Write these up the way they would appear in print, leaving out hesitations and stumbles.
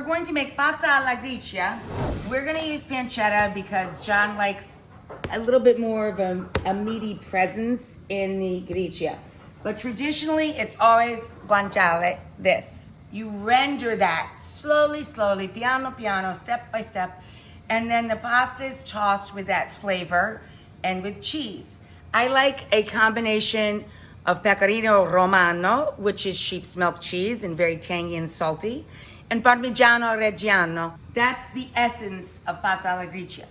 going to make pasta alla Gricia. We're gonna use pancetta because John likes a little bit more of a meaty presence in the Gricia. But traditionally, it's always guanciale, this. You render that slowly, slowly, piano, piano, step by step, and then the pasta is tossed with that flavor and with cheese. I like a combination of pecorino romano, which is sheep's milk cheese and very tangy and salty, and parmigiano reggiano. That's the essence of pasta alla Gricia.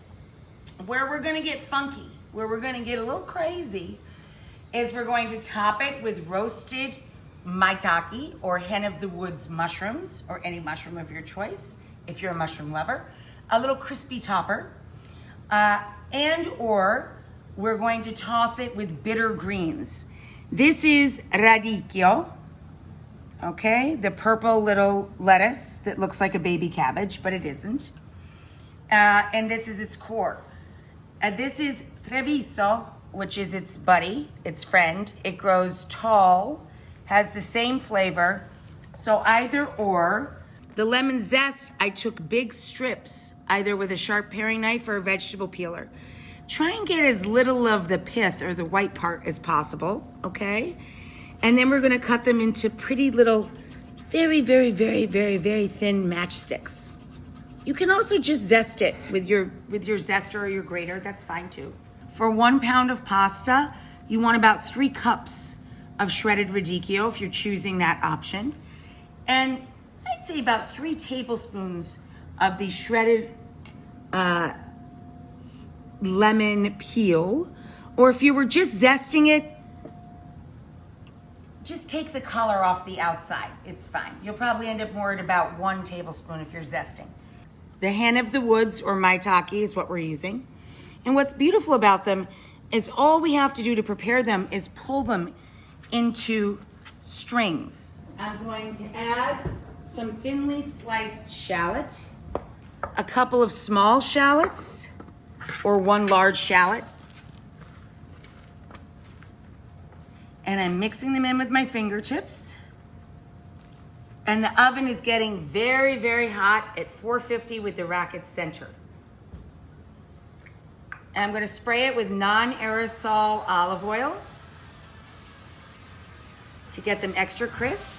Where we're gonna get funky, where we're gonna get a little crazy, is we're going to top it with roasted maitake or hen of the woods mushrooms, or any mushroom of your choice if you're a mushroom lover, a little crispy topper, and or we're going to toss it with bitter greens. This is radicchio, okay? The purple little lettuce that looks like a baby cabbage, but it isn't. And this is its core. This is treviso, which is its buddy, its friend. It grows tall, has the same flavor. So either or. The lemon zest, I took big strips, either with a sharp paring knife or a vegetable peeler. Try and get as little of the pith or the white part as possible, okay? And then we're gonna cut them into pretty little, very, very, very, very, very thin matchsticks. You can also just zest it with your zester or your grater, that's fine too. For 1 pound of pasta, you want about 3 cups of shredded radicchio if you're choosing that option. And I'd say about 3 tablespoons of the shredded lemon peel, or if you were just zesting it, just take the color off the outside, it's fine. You'll probably end up more at about 1 tablespoon if you're zesting. The hen of the woods or maitake is what we're using. And what's beautiful about them is all we have to do to prepare them is pull them into strings. I'm going to add some thinly sliced shallot, a couple of small shallots, or 1 large shallot. And I'm mixing them in with my fingertips. And the oven is getting very, very hot at 450 with the rack at center. And I'm gonna spray it with non-aerosol olive oil to get them extra crisp.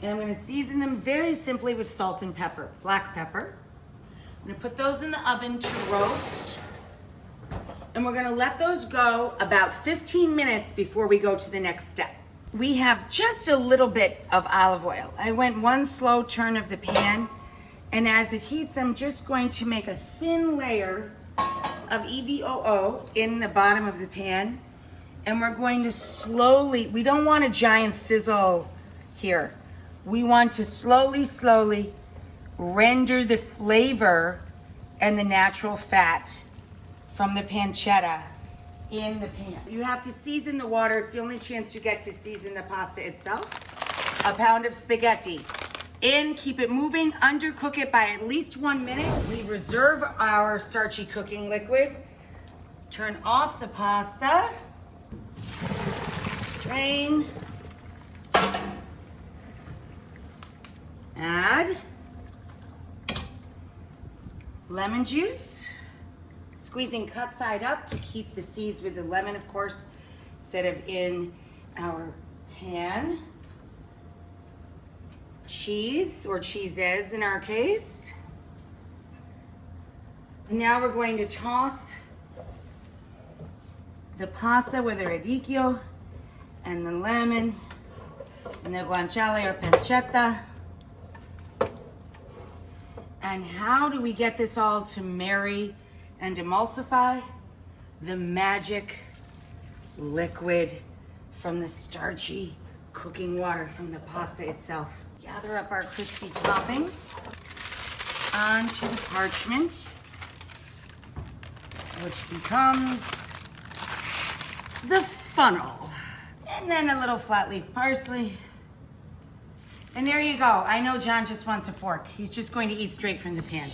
And I'm gonna season them very simply with salt and pepper, black pepper. I'm gonna put those in the oven to roast. And we're gonna let those go about 15 minutes before we go to the next step. We have just a little bit of olive oil. I went 1 slow turn of the pan, and as it heats, I'm just going to make a thin layer of EVOO in the bottom of the pan. And we're going to slowly, we don't want a giant sizzle here. We want to slowly, slowly render the flavor and the natural fat from the pancetta in the pan. You have to season the water. It's the only chance you get to season the pasta itself. 1 pound of spaghetti in, keep it moving, undercook it by at least 1 minute. We reserve our starchy cooking liquid. Turn off the pasta. Drain. Add lemon juice, squeezing cut side up to keep the seeds with the lemon, of course, instead of in our pan. Cheese, or cheeses in our case. Now we're going to toss the pasta with the radicchio and the lemon and the guanciale or pancetta. And how do we get this all to marry and emulsify? The magic liquid from the starchy cooking water from the pasta itself. Gather up our crispy topping onto the parchment, which becomes the funnel. And then a little flat leaf parsley. And there you go. I know John just wants a fork. He's just going to eat straight from the pan.